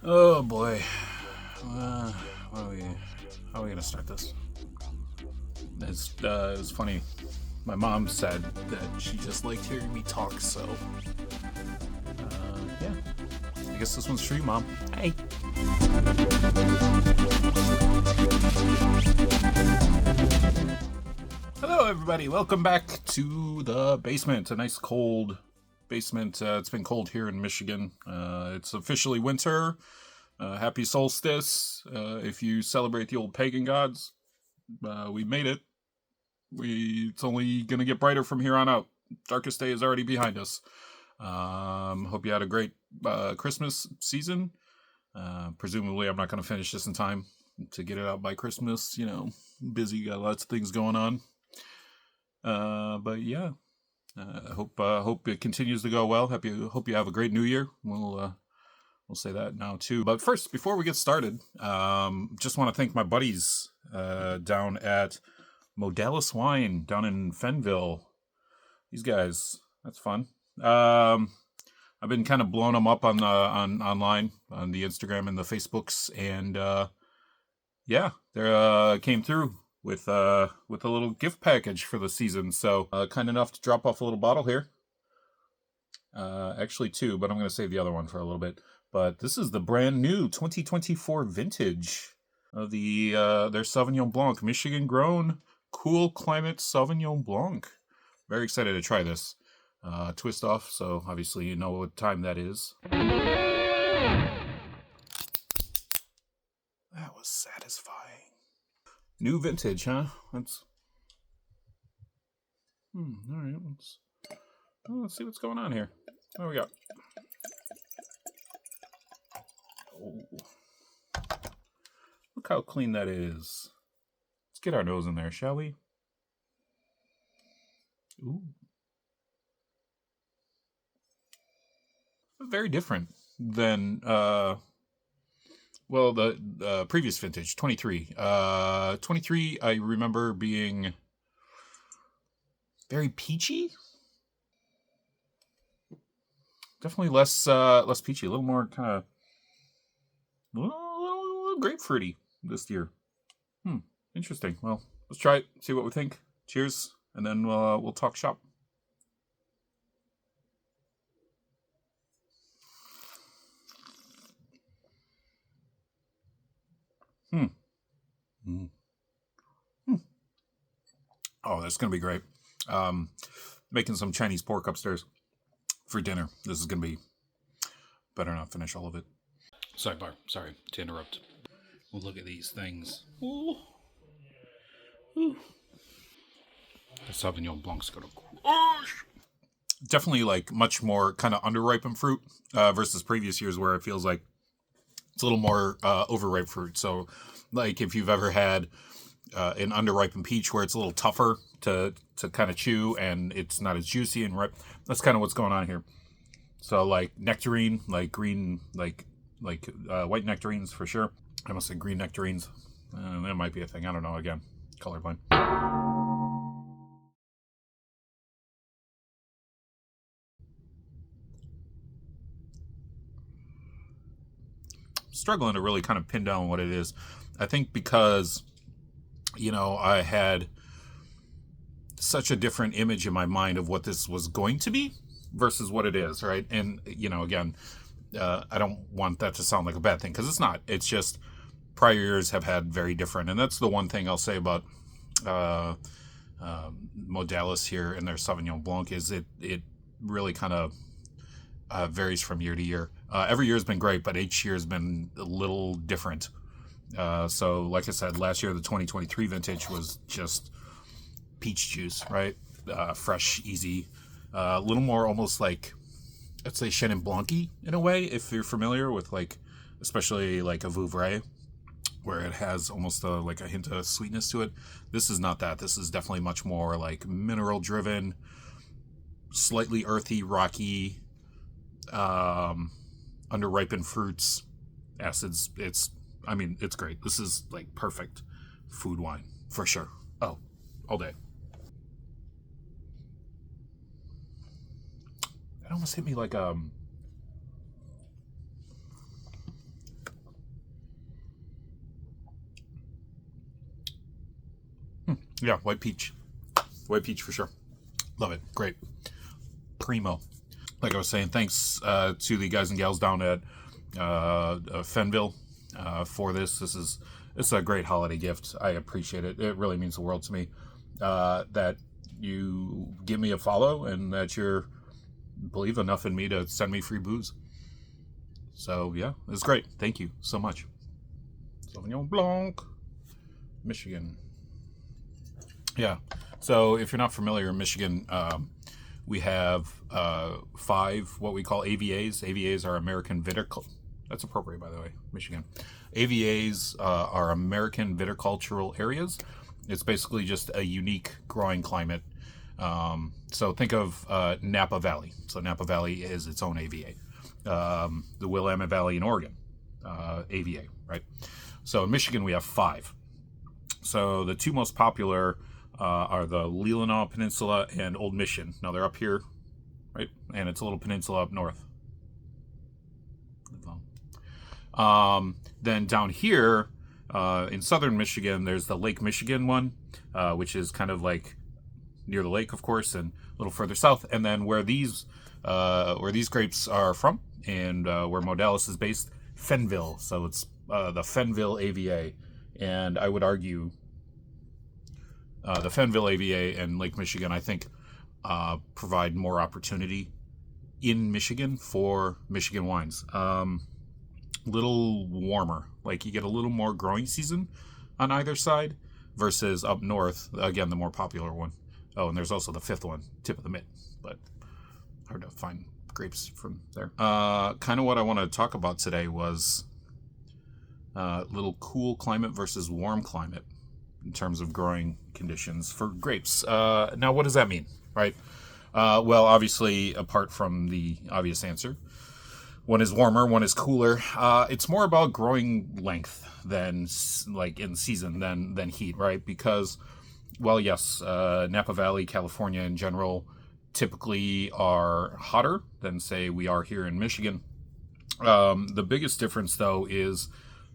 Oh boy. What are we, how are we gonna start this? It's funny. My mom said that she just liked hearing me talk, so yeah. I guess this one's for you, Mom. Hey. Hello, everybody. Welcome back to the basement. A nice cold basement. It's been cold here in Michigan. It's officially winter. Happy solstice. If you celebrate the old pagan gods, we made it. It's only going to get brighter from here on out. Darkest day is already behind us. Hope you had a great Christmas season. Presumably, I'm not going to finish this in time to get it out by Christmas. You know, busy, got lots of things going on. But yeah, hope it continues to go well. Hope you have a great New Year. We'll say that now too. But first, before we get started, just want to thank my buddies down at Modalis Wine down in Fenville. These guys, that's fun. I've been kind of blowing them up on online on the Instagram and the Facebooks, and yeah, they came through with a little gift package for the season. So kind enough to drop off a little bottle here. Actually two, but I'm going to save the other one for a little bit. But this is the brand new 2024 vintage of their Sauvignon Blanc, Michigan grown, cool climate Sauvignon Blanc. Very excited to try this. Twist off, so obviously you know what time that is. That was satisfying. New vintage, huh? Let's all right, let's see what's going on here. What do we got? Oh. Look how clean that is. Let's get our nose in there, shall we? Ooh. Very different than the previous vintage, 23. 23 I remember being very peachy. Definitely less peachy, a little more kind of a little grapefruity this year. Interesting. Well, let's try it, see what we think. Cheers, and then we'll talk shop. Oh, that's gonna be great. Making some Chinese pork upstairs for dinner. This is gonna be better not finish all of it. Sidebar. Sorry to interrupt. We'll look at these things. Ooh. Ooh. The Sauvignon Blanc's gonna crush. Definitely like much more kind of underripened fruit versus previous years where it feels like it's a little more overripe fruit. So like if you've ever had an underripened peach where it's a little tougher to kind of chew and it's not as juicy and ripe, that's kind of what's going on here. So like nectarine, like green, like white nectarines for sure. I must say green nectarines. That might be a thing. I don't know. Again, colorblind. Struggling to really kind of pin down what it is. I think because, you know, I had such a different image in my mind of what this was going to be versus what it is, right? And, you know, again, I don't want that to sound like a bad thing because it's not. It's just prior years have had very different. And that's the one thing I'll say about Modalis here and their Sauvignon Blanc is it really kind of varies from year to year. Every year has been great, but each year has been a little different. So, like I said, last year the 2023 vintage was just peach juice, right? Fresh, easy, a little more almost like, I'd say Chenin Blanc-y in a way, if you're familiar with like, especially like a Vouvray, where it has almost like a hint of sweetness to it. This is not that. This is definitely much more like mineral driven, slightly earthy, rocky, underripened fruits, acids. It's great. This is like perfect food wine for sure. Oh, all day. It almost hit me like Yeah, white peach. White peach for sure. Love it. Great. Primo. Like I was saying, thanks to the guys and gals down at Fenville for this. It's a great holiday gift. I appreciate it. It really means the world to me that you give me a follow and that you're believe enough in me to send me free booze. So yeah, it's great. Thank you so much. Sauvignon Blanc, Michigan. Yeah. So if you're not familiar, in Michigan, we have 5 what we call AVAs. AVAs are American Viticultural. That's appropriate, by the way, Michigan. AVAs are American viticultural areas. It's basically just a unique growing climate. So think of Napa Valley. So Napa Valley is its own AVA. The Willamette Valley in Oregon, AVA, right? So in Michigan, we have 5. So the 2 most popular are the Leelanau Peninsula and Old Mission. Now they're up here, right? And it's a little peninsula up north. Then down here in southern Michigan, there's the Lake Michigan one, which is kind of like near the lake, of course, and a little further south. And then where these grapes are from and where Modalis is based, Fenville. So it's the Fenville AVA. And I would argue the Fenville AVA and Lake Michigan, I think, provide more opportunity in Michigan for Michigan wines. Little warmer, like you get a little more growing season on either side versus up north, again, the more popular one. Oh, and there's also the 5th one, Tip of the Mitt, but hard to find grapes from there. Kind of what I want to talk about today was little cool climate versus warm climate in terms of growing conditions for grapes. Now, what does that mean, right? Well, obviously, apart from the obvious answer, one is warmer, one is cooler. It's more about growing length than like in season than heat, right? Because, well, yes, Napa Valley, California in general, typically are hotter than say we are here in Michigan. The biggest difference though is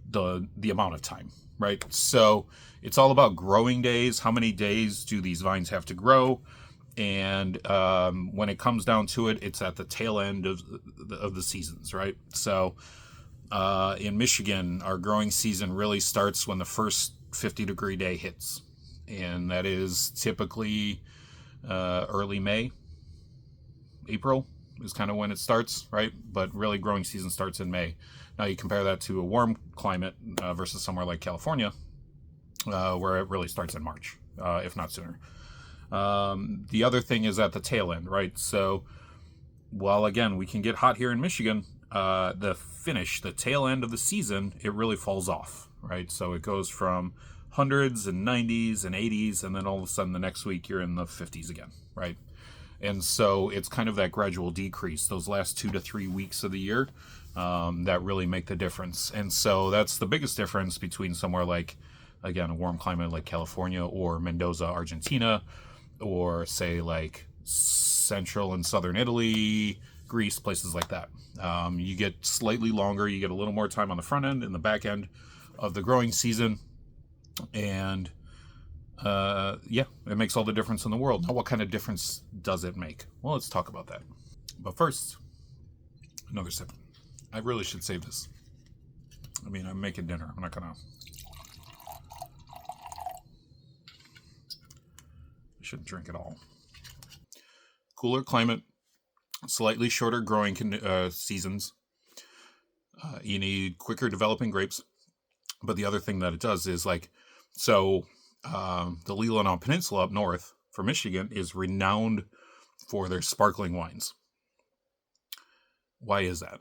the amount of time, right? So it's all about growing days. How many days do these vines have to grow? And when it comes down to it, it's at the tail end of the seasons, right? So in Michigan, our growing season really starts when the first 50-degree day hits, and that is typically early May. April is kind of when it starts, right? But really, growing season starts in May. Now you compare that to a warm climate versus somewhere like California, where it really starts in March, if not sooner. The other thing is at the tail end, right? So, while again, we can get hot here in Michigan, the tail end of the season, it really falls off, right? So it goes from hundreds and 90s and 80s, and then all of a sudden the next week you're in the 50s again, right? And so it's kind of that gradual decrease, those last 2 to 3 weeks of the year, that really make the difference. And so that's the biggest difference between somewhere like, again, a warm climate like California or Mendoza, Argentina, or say like central and southern Italy, Greece, places like that. You get slightly longer, you get a little more time on the front end and the back end of the growing season. And yeah, it makes all the difference in the world. Now, what kind of difference does it make? Well, let's talk about that. But first, another sip. I really should save this. I mean, I'm making dinner. I'm not gonna... I shouldn't drink it all. Cooler climate, slightly shorter growing seasons. You need quicker developing grapes. But the other thing that it does is like, so the Leelanau Peninsula up north for Michigan is renowned for their sparkling wines. Why is that?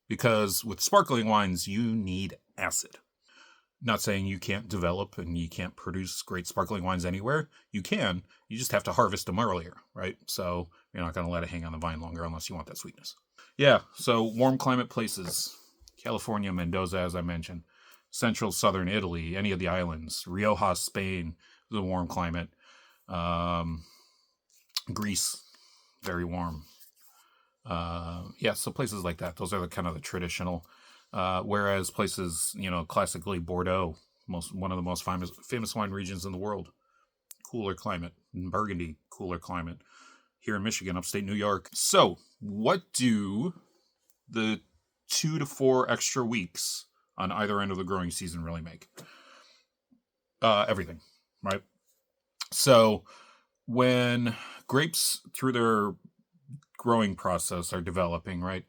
Because with sparkling wines, you need acid. Not saying you can't develop and you can't produce great sparkling wines anywhere. You can. You just have to harvest them earlier, right? So you're not going to let it hang on the vine longer unless you want that sweetness. Yeah, so warm climate places. California, Mendoza, as I mentioned. Central, southern Italy, any of the islands. Rioja, Spain, is a warm climate. Greece, very warm. Yeah, so places like that. Those are the kind of the traditional. Whereas places, classically Bordeaux, one of the most famous wine regions in the world, cooler climate. In Burgundy, cooler climate. Here in Michigan, upstate New York. So, what do the 2 to 4 extra weeks on either end of the growing season really make? Everything, right? So, when grapes, through their growing process, are developing, right,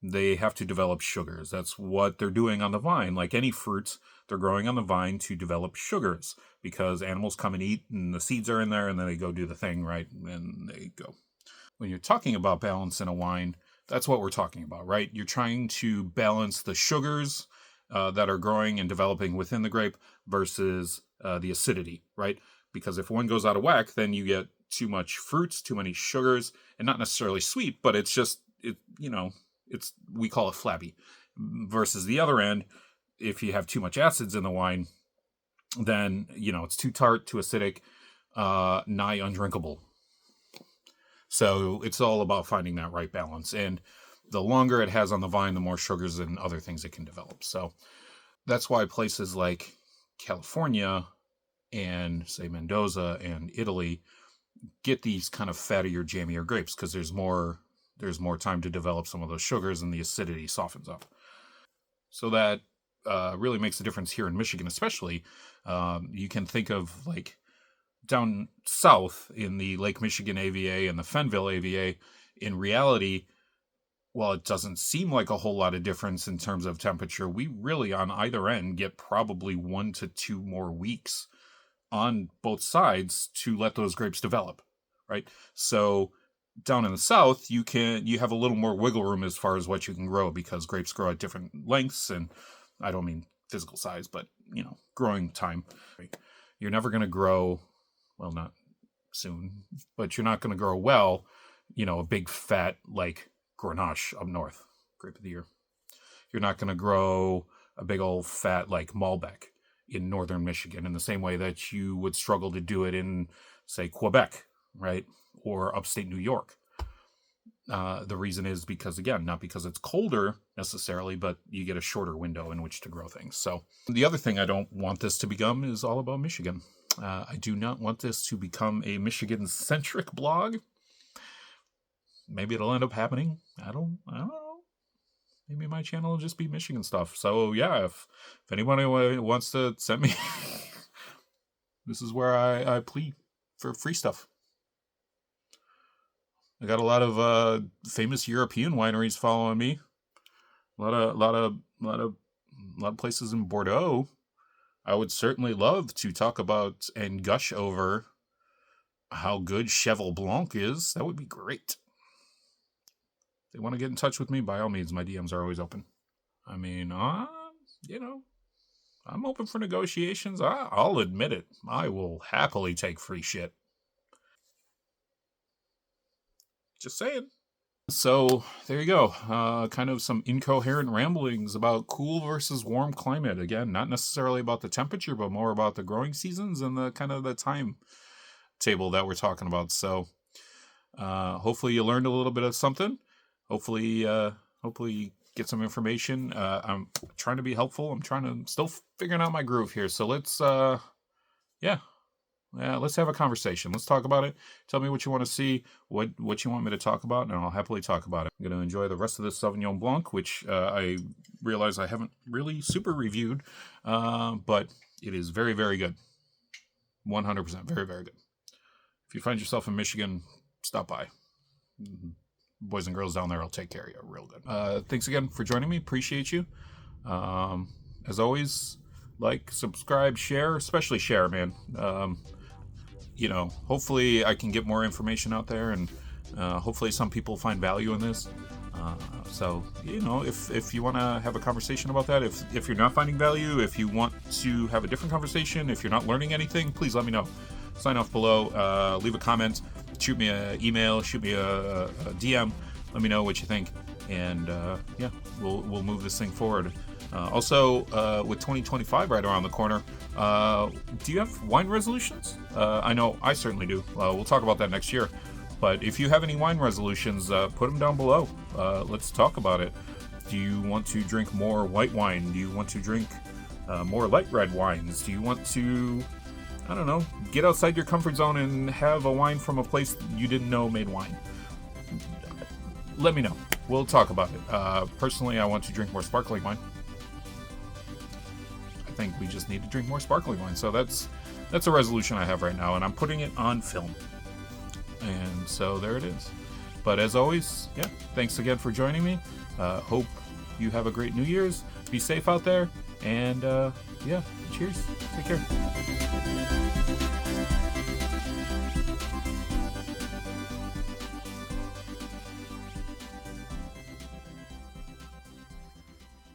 they have to develop sugars. That's what they're doing on the vine. Like any fruit, they're growing on the vine to develop sugars because animals come and eat and the seeds are in there and then they go do the thing, right? And they go. When you're talking about balance in a wine, that's what we're talking about, right? You're trying to balance the sugars that are growing and developing within the grape versus the acidity, right? Because if one goes out of whack, then you get too much fruits, too many sugars, and not necessarily sweet, but it's just, we call it flabby. Versus the other end, if you have too much acids in the wine, then, it's too tart, too acidic, nigh undrinkable. So it's all about finding that right balance. And the longer it has on the vine, the more sugars and other things it can develop. So that's why places like California and, say, Mendoza and Italy get these kind of fattier, jammier grapes because there's more time to develop some of those sugars and the acidity softens up. So that really makes a difference here in Michigan, especially. You can think of like down south in the Lake Michigan AVA and the Fenville AVA. In reality, while it doesn't seem like a whole lot of difference in terms of temperature, we really on either end get probably 1 to 2 more weeks on both sides to let those grapes develop, right? So down in the south, you have a little more wiggle room as far as what you can grow because grapes grow at different lengths, and I don't mean physical size, but growing time. You're never going to grow, well, not soon, but you're not going to grow well, a big fat like Grenache up north, grape of the year. You're not going to grow a big old fat like Malbec in northern Michigan in the same way that you would struggle to do it in, say, Quebec, right? Or upstate New York. The reason is because, again, not because it's colder necessarily, but you get a shorter window in which to grow things. So the other thing I don't want this to become is all about Michigan. I do not want this to become a Michigan-centric blog. Maybe it'll end up happening. I don't know. Maybe my channel will just be Michigan stuff. So yeah, if anybody wants to send me, this is where I plead for free stuff. I got a lot of famous European wineries following me. A lot of places in Bordeaux. I would certainly love to talk about and gush over how good Cheval Blanc is. That would be great. If they want to get in touch with me, by all means, my DMs are always open. I mean, I'm open for negotiations. I'll admit it. I will happily take free shit. Just saying. So there you go. Kind of some incoherent ramblings about cool versus warm climate. Again, not necessarily about the temperature, but more about the growing seasons and the kind of the time table that we're talking about. So hopefully you learned a little bit of something. Hopefully get some information. I'm trying to be helpful. I'm trying to still figuring out my groove here. So let's let's have a conversation. Let's talk about it. Tell me what you want to see, what you want me to talk about, and I'll happily talk about it. I'm going to enjoy the rest of this Sauvignon Blanc, which I realize I haven't really super reviewed, but it is very, very good. 100%. Very, very good. If you find yourself in Michigan, stop by. Boys and girls down there will take care of you real good. Thanks again for joining me. Appreciate you. As always, like, subscribe, share, especially share, man. Hopefully I can get more information out there, and hopefully some people find value in this. So, if you want to have a conversation about that, if you're not finding value, if you want to have a different conversation, if you're not learning anything, please let me know. Sign off below, leave a comment, shoot me an email, shoot me a DM, let me know what you think, and we'll move this thing forward. Also, with 2025 right around the corner, do you have wine resolutions? I know I certainly do. We'll talk about that next year. But if you have any wine resolutions, put them down below. Let's talk about it. Do you want to drink more white wine? Do you want to drink more light red wines? Do you want to I don't know, get outside your comfort zone and have a wine from a place you didn't know made wine. Let me know. We'll talk about it. Personally, I want to drink more sparkling wine. I think we just need to drink more sparkling wine. So that's a resolution I have right now, and I'm putting it on film. And so there it is. But as always, yeah, thanks again for joining me. Hope you have a great New Year's. Be safe out there. And yeah, cheers. Take care.